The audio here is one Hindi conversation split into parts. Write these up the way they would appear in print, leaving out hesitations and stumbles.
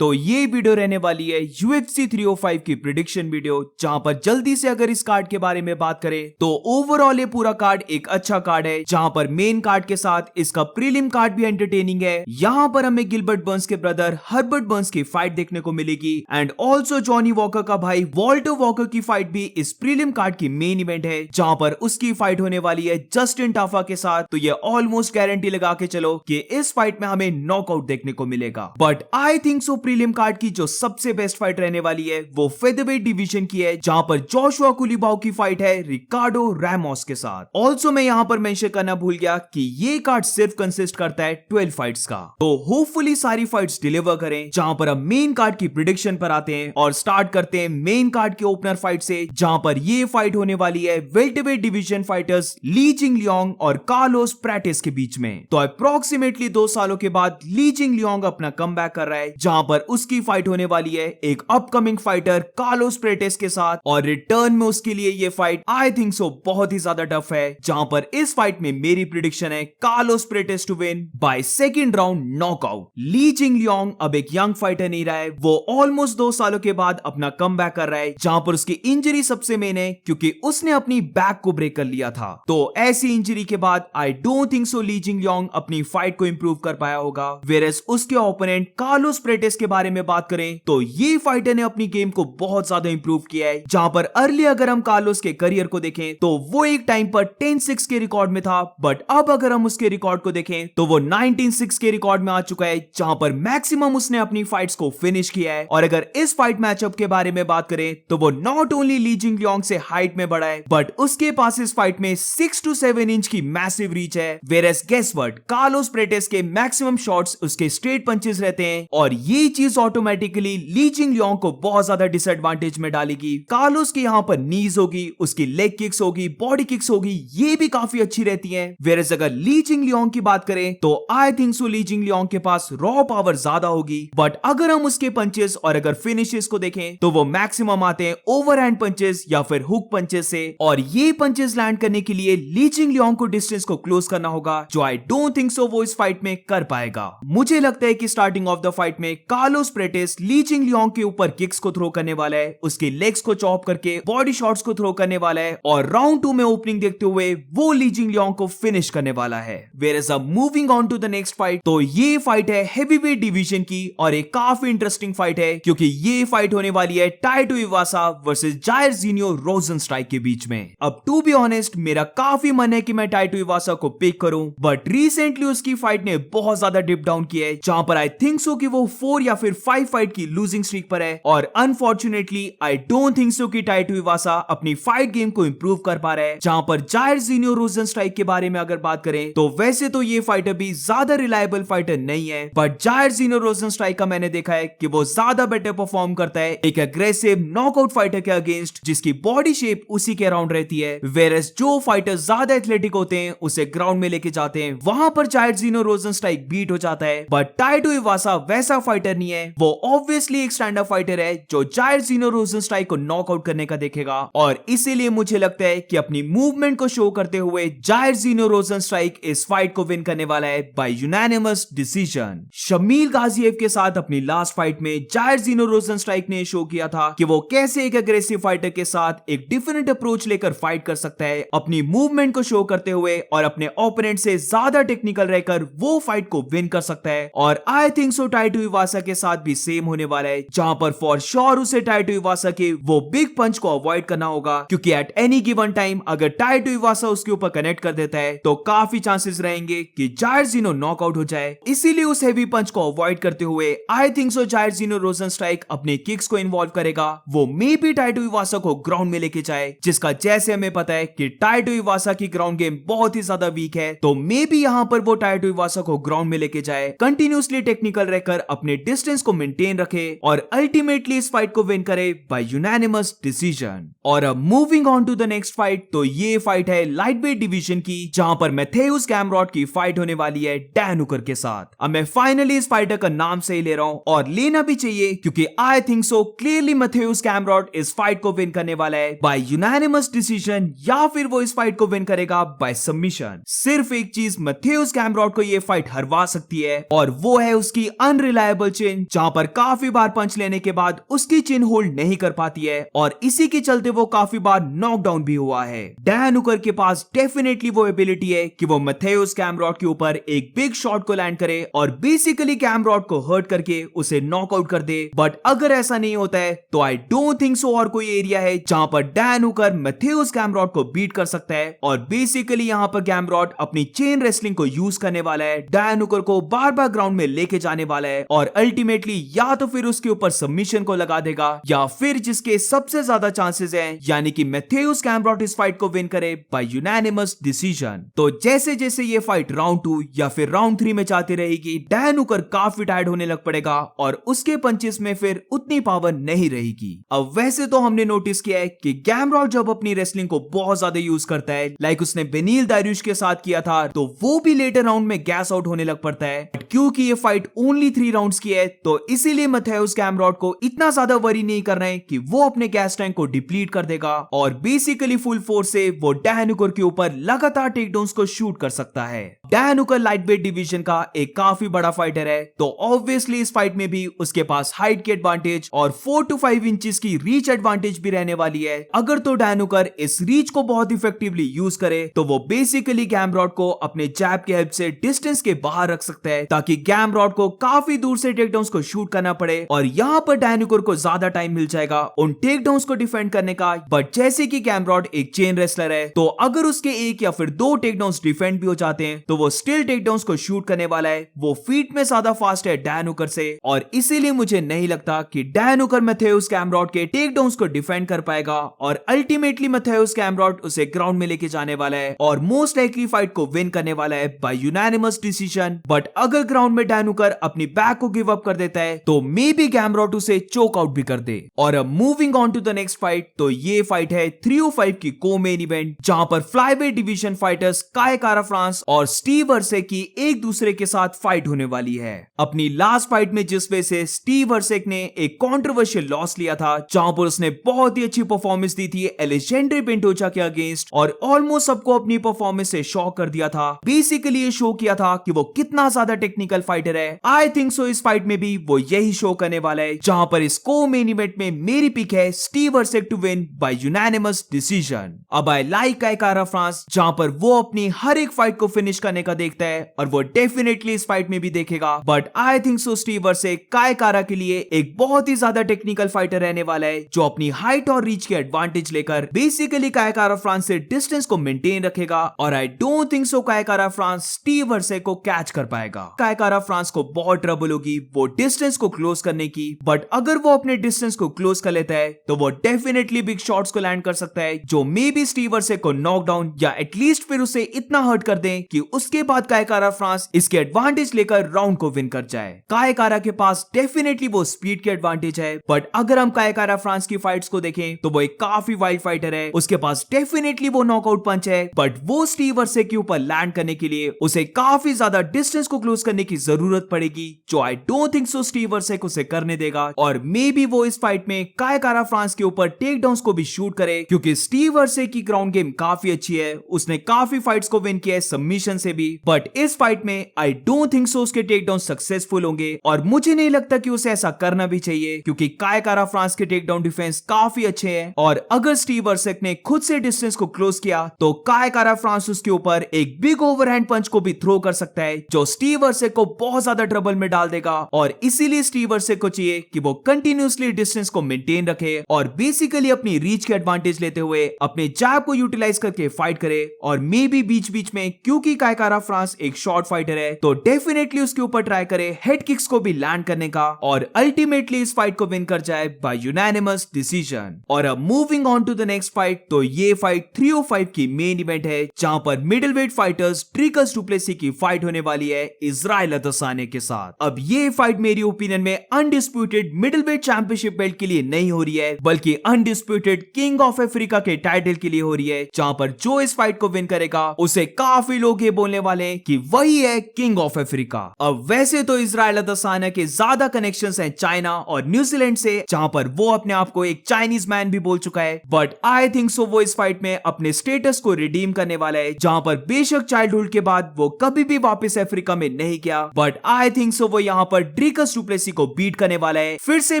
तो ये वीडियो रहने वाली है UFC 305 की प्रिडिक्शन वीडियो, जहां पर जल्दी से अगर इस कार्ड के बारे में बात करें तो ओवरऑल ये पूरा कार्ड एक अच्छा कार्ड है, जहां पर मेन कार्ड के साथ इसका प्रीलिम कार्ड भी एंटरटेनिंग है। यहां पर हमें गिलबर्ट बर्न्स के ब्रदर हर्बर्ट बर्न्स की फाइट देखने को मिलेगी एंड ऑल्सो जॉनी वॉकर का भाई वॉल्टर वॉकर की फाइट भी इस प्रीलिम कार्ड की मेन इवेंट है, जहां पर उसकी फाइट होने वाली है जस्टिन टाफा के साथ। तो ये ऑलमोस्ट गारंटी लगा के चलो कि इस फाइट में हमें नॉकआउट देखने को मिलेगा। But I think so prelim card की जो सबसे बेस्ट फाइट रहने वाली है वो फेदरवेट डिवीजन की है, जहां पर जोशुआ कुलिबाओ की फाइट है रिकार्डो रैमोस के साथ। ऑल्सो मैं यहां पर मेंशन करना भूल गया कि ये कार्ड सिर्फ कंसिस्ट करता है 12 फाइट्स का, तो होपफुली सारी फाइट्स डिलीवर करें। जहां पर हम मेन कार्ड की प्रिडिक्शन पर आते हैं और स्टार्ट करते हैं मेन कार्ड के ओपनर फाइट से, जहां पर ये फाइट होने वाली है वेल्टरवेट डिवीजन फाइटर्स ली जिंग लियोंग और कार्लोस प्रैटिस के बीच में। तो अप्रोक्सीमेटली 2 सालों के बाद ली जिंग लियोंग अपना कमबैक कर रहा है, जहां पर उसकी फाइट होने वाली है एक अपकमिंग फाइटर कार्लोस प्रेटिस के साथ, और रिटर्न में उसके लिए ये फाइट आई थिंक सो बहुत ही ज्यादा टफ है। जहां पर इस फाइट में मेरी प्रिडिक्शन है Carlos Prates to win by second round knockout. Li Jingliang अब एक यंग फाइटर नहीं रहा है, वो ऑलमोस्ट 2 सालों के बाद अपना कमबैक कर रहा है, जहां पर उसकी इंजरी सबसे मेन है क्योंकि उसने अपनी बैक को ब्रेक कर लिया था। तो ऐसी इंजरी के बाद I don't think so Li Jingliang अपनी फाइट को इंप्रूव कर पाया होगा। वेयरएज उसके ओपोनेंट कार्लोस प्रेटिस के बारे में बात करें तो ये फाइटर ने अपनी गेम को बहुत ज्यादा इंप्रूव किया है, जहां पर अर्ली अगर हम कार्लोस के करियर को देखें तो वो एक टाइम पर 10-6 के रिकॉर्ड में था, बट अब अगर हम उसके रिकॉर्ड को देखें तो वो 19-6 के रिकॉर्ड में आ चुका है, जहां पर मैक्सिमम उसने अपनी फाइट्स को फिनिश किया है। और अगर इस फाइट मैचअप के बारे में बात करें तो वो not only Li Jingliang से हाइट में बड़ा है, बट उसके पास इस फाइट में 6 to 7 इंच की मैसिव रीच है। Whereas guess what, Carlos Prates के मैक्सिमम शॉट्स उसके स्ट्रेट पंचेस रहते हैं, और ये चीज ऑटोमेटिकली ली जिंग लियोंग को बहुत ज्यादा डिसएडवांटेज में डालेगी। कार्लोस की यहाँ पर नीज होगी, उसकी लेग किक्स होगी, बॉडी किक्स होगी, ये भी काफी अच्छी रहती हैं। वेयरएज अगर ली जिंग लियोंग की बात करें तो आई थिंक सो ली जिंग लियोंग के पास रॉ पावर ज्यादा होगी, बट अगर हम उसके पंचेस और अगर फिनिशेस को देखें तो वो मैक्सिमम आते हैं ओवरहैंड पंचेस या फिर हुक पंचेस से, और ये पंचेस लैंड करने के लिए ली जिंग लियोंग को डिस्टेंस को क्लोज करना होगा, जो आई डोंट थिंक सो वो इस फाइट में कर पाएगा। मुझे लगता है कि स्टार्टिंग ऑफ द फाइट में कार्लोस प्रेटिस ली जिंग लियोंग के ऊपर किक्स को थ्रो करने वाला है, उसके लेग्स को चॉप करके बॉडी शॉट्स को थ्रो करने वाला है, और राउंड 2 में ओपनिंग देखते हुए वो ली जिंग लियोंग को फिनिश करने वाला है। वेयरएज अब moving on to the next fight, तो ये फाइट है हेवीवेट डिवीजन की, और एक काफी इंटरेस्टिंग फाइट है क्योंकि ये फाइट होने वाली है टाइटो इवासा वर्सेस जायर ज़ीनियो रोज़ेनस्ट्राइक के बीच में। अब टू बी ऑनेस्ट मेरा काफी मन है कि मैं टाइटो इवासा को पिक करूं, बट रिसेंटली उसकी फाइट ने बहुत ज्यादा डिप डाउन किया है, जहां पर आई थिंक सो कि वो 4 या फिर 5 फाइट की लूजिंग स्ट्रीक पर है, और अनफॉर्चुनेटली आई डोंट थिंक सो कि टाइटो इवासा अपनी फाइट गेम को इंप्रूव कर पा रहा है। जहां पर जायर ज़ीनियो रोज़ेनस्ट्राइक के बारे में अगर बात करें तो वैसे तो ये फाइटर भी ज्यादा रिलायबल फाइटर नहीं है, बट जायर ज़ीनियो रोज़ेनस्ट्राइक का मैंने देखा है कि वो ज्यादा बेटर परफॉर्म करता है एक एग्रेसिव नॉकआउट फाइटर के अगेंस्ट जिसकी बॉडी शेप उसी के अराउंड रहती है। वेयरएज जो फाइटर ज्यादा एथलेटिक होते हैं उसे ग्राउंड में लेके जाते हैं, वहां पर जायर ज़ीनियो रोज़ेनस्ट्राइक बीट हो जाता है, बट टाइटो इवासा वैसा फाइटर नहीं है। वो ऑब्वियसली एक स्टैंड अप फाइटर है जो जायर ज़ीनियो रोज़ेनस्ट्राइक को नॉकआउट करने का देखेगा, और इसीलिए मुझे लगता है कि अपनी मूवमेंट को शो करते हुए जायर ज़ीनियो रोज़ेनस्ट्राइक इस फाइट को विन करने वाला है बाय यूनानिमस डिसीजन। शमील गाजिएव के साथ अपनी लास्ट फाइट में जायर ज़ीनियो रोज़ेनस्ट्राइक ने शो किया था कि वो कैसे एक एग्रेसिव फाइटर के साथ एक डिफरेंट अप्रोच लेकर फाइट कर सकता है, अपनी मूवमेंट को शो करते हुए और अपने ओपोनेंट से ज्यादा टेक्निकल रहकर वो फाइट को विन कर सकता है। और आई थिंक सो टाइटो इवासा के साथ भी सेम होने वाला है, जहां पर फॉर श्योर उसे टाइटो इवासा के वो बिग पंच को अवॉइड करना होगा, क्योंकि एट एनी गिवन टाइम अगर टाइटो इवासा उसके ऊपर कनेक्ट कर देता है तो काफी चांसेस रहेंगे कि जायर ज़ीनियो नॉकआउट हो जाए। इसीलिए उस हेवी पंच को अवॉइड करते हुए आई थिंक सो जायर ज़ीनियो रोज़ेनस्ट्राइक अपने किक्स को इन्वॉल्व करेगा, वो मे बी टाइटो इवासा को ग्राउंड में लेके जाए, जिसका जैसे हमें पता है कि टाइटो इवासा की ग्राउंड गेम बहुत ही ज्यादा वीक है, तो मे बी यहां पर वो टाइटो इवासा को ग्राउंड में लेके जाए, कंटिन्यूसली टेक्निकल रहकर अपने डिस्टेंस को मेंटेन रखे, और अल्टीमेटली इस फाइट को विन करे बाय यूनानिमस डिसीजन। और अब moving on to the next fight, तो ये फाइट है लाइटवेट डिवीजन की, जहां पर मैथेउस गैमरॉट की फाइट होने वाली है डैन हुकर के साथ। अब मैं फाइनली इस फाइटर का नाम सही ले रहा हूं, और लेना भी चाहिए क्योंकि आई थिंक सो क्लियरली मैथेउस गैमरॉट इस फाइट को विन करने वाला है बाय यूनानिमस डिसीजन, या फिर वो इस फाइट को विन करेगा बाय सबमिशन। सिर्फ एक चीज मैथेउस गैमरॉट को ये फाइट हरवा सकती है, और वो है उसकी अनरिलायबल चिन, जहां पर काफी बार पंच लेने के बाद उसकी चिन होल्ड नहीं कर पाती है और इसी के चलते वो काफी बार नॉकडाउन भी हुआ है। डैन हुकर के पास डेफिनेटली वो एबिलिटी है कि वो मैथेउस कैमरॉड के ऊपर एक बिग शॉट को लैंड करे और बेसिकली कैमरॉड को हर्ट करके उसे नॉकआउट कर दे। बट अगर ऐसा नहीं होता है तो आई डोंट थिंक सो और कोई एरिया है जहां पर डैन हुकर मैथेउस कैमरॉड को बीट कर सकता है। और बेसिकली यहां पर कैमरॉड अपनी चेन रेसलिंग को यूज करने वाला है, डैन हुकर को बार बार ग्राउंड में लेके जाने वाला है और अल्टीमेटली या तो फिर उसके ऊपर सबमिशन को लगा देगा या फिर जिसके सबसे ज्यादा चांसेस हैं यानी कि मैथेउस कैमरॉड इस फाइट को विन करे बाय यूनानिमस डिसीजन। तो जैसे जैसे ये फाइट राउंड 2 या फिर राउंड 3 में जाती रहेगी, डैन हुकर काफी टायर्ड होने लग पड़ेगा और उसके पंचेस में फिर उतनी पावर नहीं रहेगी। अब वैसे तो हमने नोटिस किया है कि कैमरॉड जब अपनी रेसलिंग को बहुत ज्यादा यूज करता है, लाइक उसने बेनील दारियुश के साथ किया था, तो वो भी लेटर राउंड में गैस आउट होने लग पड़ता है। क्योंकि ये फाइट ओनली 3 राउंड्स की है तो इसीलिए मैथेउस कैमरॉड को इतना ज्यादा वरी नहीं करना है कि वो अपने गैस टैंक को डिप्लीट कर देगा और बेसिकली फुल फोर्स से वो डैन हुकर के ऊपर लगातार टेकडाउन्स को शूट कर सकता है। Dan Hooker light weight division का एक काफी बड़ा फाइटर है तो ऑब्वियसली इस फाइट में भी उसके पास हाइट की एडवांटेज और 4 to 5 इंचेस की रीच एडवांटेज भी रहने वाली है। अगर तो डैन हुकर इस रीच को बहुत इफेक्टिवली यूज करे तो वो बेसिकली कैमरॉड को अपने जैब की हेल्प से डिस्टेंस के बाहर रख सकता है ताकि कैमरॉड को काफी दूर से टेकडाउन्स को शूट करना पड़े और यहाँ पर डैन हुकर को ज्यादा टाइम मिल जाएगा उन टेकडाउन्स को डिफेंड करने का। बट जैसे कि कैमरॉड एक चेन रेसलर है तो अगर उसके एक या फिर 2 टेकडाउन्स डिफेंड भी हो जाते हैं तो वो स्टिल टेकडाउन्स को शूट करने वाला है। वो फीट में ज्यादा फास्ट है डैन हुकर से और इसीलिए मुझे नहीं लगता कि डैन हुकर मैथेउस कैमरॉड के टेकडाउन्स को डिफेंड कर पाएगा और अल्टीमेटली मैथेउस कैमरॉड उसे ग्राउंड में लेके जाने वाला है और मोस्ट लाइकली फाइट को विन करने वाला है बाय यूनानिमस डिसीजन। बट अगर ग्राउंड में डैन हुकर अपनी बैक को गिव अप कर देता है तो मे बी कैमरॉड उसे चोक आउट भी कर दे। और अब moving on to the next fight, तो ये फाइट है 305 की को मेन इवेंट जहां पर फ्लाईवेट डिवीजन फाइटर्स काय कारा फ्रांस और स्टीव वर्सेक की एक दूसरे के साथ फाइट होने वाली है। अपनी लास्ट फाइट में जिस वजह से स्टीव वर्सेक ने एक कंट्रोवर्शियल लॉस लिया था जहां पर उसने बहुत ही अच्छी परफॉर्मेंस दी थी एलेजेंड्री पेंटोचा के अगेंस्ट और ऑलमोस्ट सबको अपनी परफॉर्मेंस से शॉक कर दिया था। बेसिकली ये शो किया था कि वो कितना ज्यादा टेक्निकल फाइटर है। आई थिंक सो इस फाइट में भी वो यही शो करने वाला है जहां पर इस को मेन इवेंट में मेरी पिक है Steve Versek to win by unanimous decision. अब आई लाइक काय कारा फ्रांस जहां पर वो अपनी हर एक फाइट को फिनिश करने का देखता है और वो डेफिनेटली इस फाइट में भी देखेगा। But I think so Steve Versek Kai Kara के लिए एक बहुत ही ज्यादा टेक्निकल फाइटर रहने वाला है जो अपनी हाइट और रीच के एडवांटेज लेकर बेसिकली काय कारा फ्रांस से डिस्टेंस को मेंटेन रखेगा और आई डोंट थिंक सो काय कारा फ्रांस स्टीव वर्सेक को कैच कर पाएगा। काय कारा फ्रांस को बहुत ट्रबल होगी वो डिस्टेंस को क्लोज करने की, बट अगर वो अपने डिस्टेंस को क्लोज कर लेता है तो वो डेफिनेटली बिग शॉट्स को लैंड कर सकता है जो मे बी स्टीव वर्सेक को नॉकडाउन या एटलीस्ट फिर उसे इतना हर्ट कर दे कि उसके बाद काय कारा फ्रांस इसके एडवांटेज लेकर राउंड को विन कर जाए। काय कारा के पास डेफिनेटली वो स्पीड के एडवांटेज है, बट अगर हम काय कारा फ्रांस की फाइट्स को देखें तो वो एक काफी वाइल्ड फाइटर है। उसके पास डेफिनेटली वो नॉकआउट पंच है, बट वो स्टीव वर्सेक के ऊपर लैंड करने के लिए उसे काफी ज्यादा डिस्टेंस को क्लोज करने की जरूरत पड़ेगी जो I don't think so Steve Versek उसे करने देगा और मे बी वो इस फाइट में काय कारा फ्रांस के ऊपर टेक डाउन्स को भी शूट करे क्योंकि स्टीव वर्सेक की ग्राउंड गेम काफी अच्छी है। उसने काफी फाइट्स को विन किया है सबमिशन से भी, बट इस फाइट में आई डोंट थिंक सो उसके टेक डाउन सक्सेसफुल होंगे और मुझे नहीं लगता कि उसे ऐसा करना भी चाहिए क्योंकि काय कारा फ्रांस के टेक डाउन डिफेंस काफी अच्छे हैं और अगर स्टीव वर्सेक ने खुद से डिस्टेंस को क्लोज किया तो काय कारा फ्रांस उसके ऊपर एक बिग ओवरहैंड पंच को भी थ्रो कर सकता है जो स्टीव वर्सेक को बहुत ज्यादा ट्रबल में डाल देगा और इसीलिए स्टीव वर्सेक को चाहिए कि वो कंटिन्यूअसली डिस्टेंस को मेंटेन रखे और बेसिकली अपनी रीच के एडवांटेज लेते हुए अपने जैब को यूटिलाइज करके फाइट करे और मे बी बीच बीच में क्योंकि काय कारा फ्रांस एक शॉर्ट फाइटर है तो डेफिनेटली उसके ऊपर ट्राई करे हेड किक्स को भी लैंड करने का और अल्टीमेटली इस फाइट को विन कर जाए बाय यूनानिमस डिसीजन। और अब moving on to the next fight, तो ये फाइट 305 की मेन इवेंट है जहां पर मिडिलवेट फाइटर्स ड्रिकस डुप्लेसी की फाइट होने वाली है इजराइल अदसाने के साथ। अब ये फाइट मेरी ओपिनियन में अनडिस्प्यूटेड मिडिलवेट चैंपियनशिप बेल्ट के लिए नहीं हो रही है बल्कि अनडिस्प्यूटेड किंग ऑफ अफ्रीका के टाइटल के लिए हो रही है जहां पर जो इस फाइट को विन करेगा उसे काफी लोग ये बोलने वाले हैं कि वही है किंग ऑफ अफ्रीका। अब वैसे तो इजराइल अदसाना के ज्यादा कनेक्शंस हैं चाइना और न्यूजीलैंड से जहां पर वो अपने आप को एक चाइनीज मैन भी बोल चुका है, बट आई थिंक सो वो इस फाइट में अपने स्टेटस को रिडीम करने वाला है जहां पर बेशक चाइल्डहुड के बाद वो कभी भी वापस अफ्रीका में नहीं गया, बट आई थिंक सो वो यहाँ पर ड्रिकस डुप्लेसी को बीट करने वाला है, फिर से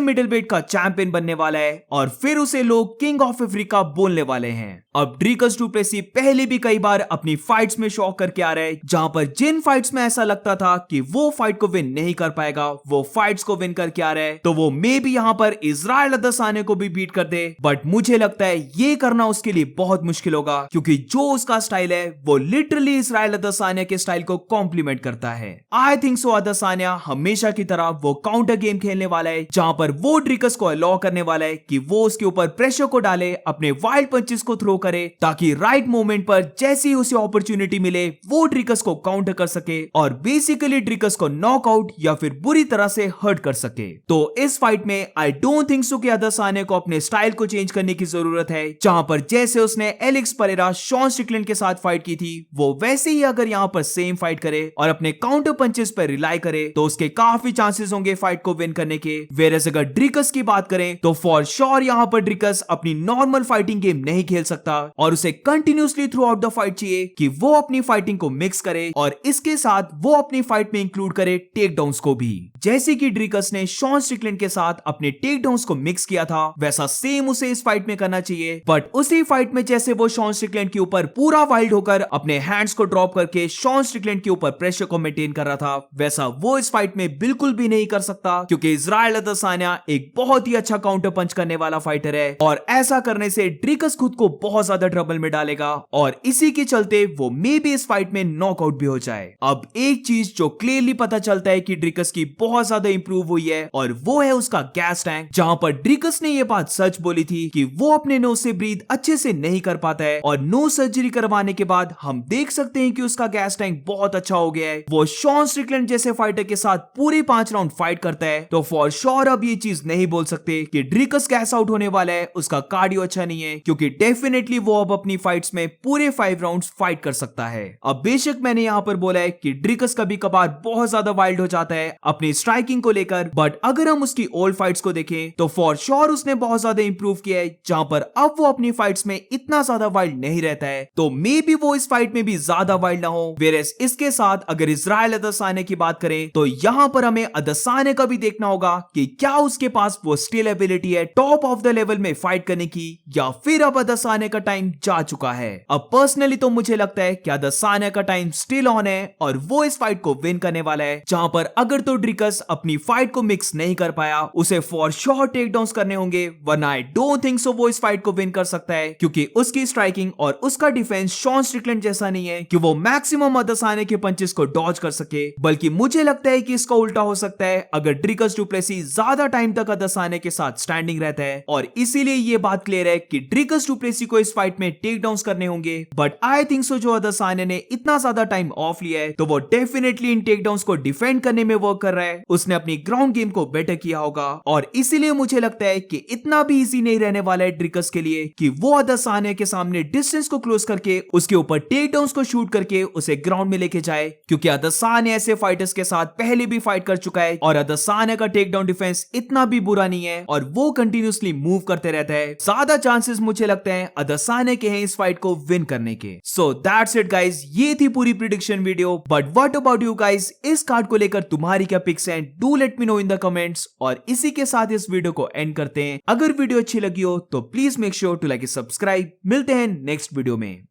मिडिल वेट का चैंपियन बनने वाला है और फिर उसे लोग किंग ऑफ अफ्रीका बोलने वाले हैं। अब ड्रिकस डुप्लेसी पहले भी कई बार अपनी फाइट्स में शॉक करके आ रहा है, जहां पर जिन फाइट्स में ऐसा लगता था कि वो फाइट को विन नहीं कर पाएगा, वो फाइट्स को विन करके आ रहा है। तो वो मे भी यहां पर इजराइल अदसानिया को भी बीट कर दे, बट मुझे लगता है ये करना उसके लिए बहुत मुश्किल होगा, क्योंकि जो उसका स्टाइल है वो लिटरली इजराइल अदसानिया के स्टाइल को कॉम्प्लीमेंट करता है। आई थिंक सो अदसानिया हमेशा की तरह वो काउंटर गेम खेलने वाला है, जहां पर वो ड्रिकस को अलाउ करने वाला है कि वो उसके ऊपर प्रेशर को डाले, अपने वाइल्ड पंचेस को थ्रो करे, ताकि राइट मोमेंट पर जैसी ही उसे अपॉर्चुनिटी मिले वो ड्रिकस को काउंटर कर सके और बेसिकली ड्रिकस को नॉकआउट या फिर बुरी तरह से हर्ट कर सके। तो इस फाइट में आई डोंट थिंक सो कि अदसानिया को अपने स्टाइल को चेंज करने की जरूरत है, जहां पर जैसे उसने एलेक्स परेरा, शॉन स्ट्रिकलैंड के साथ फाइट की थी, वो वैसे ही अगर यहां पर सेम फाइट करे और अपने काउंटर पंचेस पर रिलाई करे तो उसके काफी चांसेस होंगे फाइट को विन करने के। वेयरएज़ अगर ड्रिकस की बात करें तो फॉर श्योर यहां पर ड्रिकस अपनी नॉर्मल फाइटिंग गेम नहीं खेल सकता और उसे continuously through out the fight चाहिए कि वो अपनी फाइटिंग को मिक्स करे और इसके साथ वो अपनी फाइट में इंक्लूड करे टेक डाउन्स को भी। जैसे कि ड्रिकस ने शॉन स्ट्रिकलैंड के साथ अपने टेक डाउन्स को मिक्स किया था, वैसा सेम उसे इस फाइट में करना चाहिए। बट उसी फाइट में जैसे वो शॉन स्ट्रिकलैंड के ऊपर पूरा वाइल्ड होकर अपने हैंड्स को ड्रॉप करके शॉन स्ट्रिकलैंड के ऊपर प्रेशर को मेंटेन कर रहा था, वैसा वो इस फाइट में बिल्कुल भी नहीं कर सकता, क्योंकि इजराइल अदसानिया एक बहुत ही अच्छा काउंटर पंच करने वाला फाइटर है और ऐसा करने से ड्रिकस खुद को बहुत ज्यादा ट्रबल में डालेगा और इसी के चलते वो मे भी इस फाइट में नॉकआउट भी हो जाए। अब एक चीज जो क्लियरली पता चलता है कि ड्रिकस की बहुत ज्यादा इंप्रूव हुई है और वो है उसका गैस टैंक, जहां पर ड्रिकस ने ये बात सच बोली थी कि वो अपने नोज से ब्रीथ अच्छे से नहीं कर पाता है और नोज सर्जरी करवाने के बाद हम देख सकते हैं कि उसका गैस टैंक बहुत अच्छा हो गया है। वो शॉन स्ट्रिकलैंड जैसे फाइटर के साथ पूरे 5 राउंड फाइट करता है, तो फॉर श्योर अब ये चीज नहीं बोल सकते कि ड्रिकस गैस आउट होने वाला है, उसका कार्डियो अच्छा नहीं है, क्योंकि डेफिनेटली वो अब अपनी फाइट्स में पूरे 5 राउंड्स फाइट कर सकता है। अब बेशक मैंने यहाँ पर बोला है कि ड्रिकस कभी कभार बहुत ज्यादा वाइल्ड हो जाता है अपनी स्ट्राइकिंग को लेकर, बट अगर हम उसकी ओल्ड फाइट्स को देखें तो फॉर श्योर उसने बहुत ज्यादा इंप्रूव किया है, जहां पर अब वो अपनी फाइट्स में इतना ज्यादा वाइल्ड नहीं रहता है। तो मे बी वो इस फाइट में भी ज्यादा वाइल्ड ना हो। वेयरएज़ इसके साथ अगर इजराइल अदसानिया की बात करें तो यहाँ पर हमें अदसानिया का भी देखना होगा कि क्या उसके पास वो स्टिल एबिलिटी है टॉप ऑफ द लेवल में फाइट करने की, या फिर अब अदसानिया का टाइम जा चुका है। अब पर्सनली तो मुझे लगता है कि अदसानिया का टाइम स्टिल ऑन है और वो इस फाइट को विन करने वाला है, जहां पर अगर तो ड्रिकस अपनी फाइट को मिक्स नहीं कर पाया, उसे फॉर श्योर टेक डाउन्स करने होंगे, वरना आई डोंट थिंक सो वो इस फाइट को विन कर सकता है, क्योंकि उसकी स्ट्राइकिंग और उसका डिफेंस शॉन स्ट्रिकलैंड जैसा नहीं है कि वो मैक्सिमम अदसानिया के पंचेस को डॉज कर सके। बल्कि मुझे लगता है कि इसका उल्टा हो सकता है अगर ड्रिकस डुप्लेसी ज्यादा टाइम तक अदसानिया के साथ स्टैंडिंग रहता है, और इसीलिए ये बात क्लियर है कि ड्रिकस डुप्लेसी को इस फाइट में टेक डाउन्स करने होंगे। बट आई थिंक सो जो अदसानिया ने इतना ज्यादा टाइम ऑफ लिया है तो वो डेफिनेटली इन टेक डाउन्स को डिफेंड करने में वर्क कर रहा है, उसने अपनी ग्राउंड गेम को बेटर किया होगा और इसीलिए मुझे लगता है कि इतना भी इजी नहीं रहने वाला है ड्रिकस के लिए कि वो अदसानिया के सामने डिस्टेंस को क्लोज करके उसके ऊपर टेक डाउन्स को शूट करके उसे ग्राउंड में लेके जाए, क्योंकि अदसानिया ऐसे फाइटर्स के साथ पहले भी फाइट कर चुका है और अदसानिया का टेक डाउन डिफेंस इतना भी बुरा नहीं है और वो कंटिन्यूसली मूव करते रहता है। ज्यादा चांसेस मुझे लगते हैं अदसानिया के हैं इस फाइट को विन करने के। सो दैट्स इट गाइस, ये थी पूरी prediction video. But what about you guys, इस कार्ड को लेकर तुम्हारी क्या पिक्स हैं? Do let me know in the comments. और इसी के साथ इस वीडियो को एंड करते हैं। अगर वीडियो अच्छी लगी हो तो please make sure to like and subscribe. मिलते हैं नेक्स्ट वीडियो में।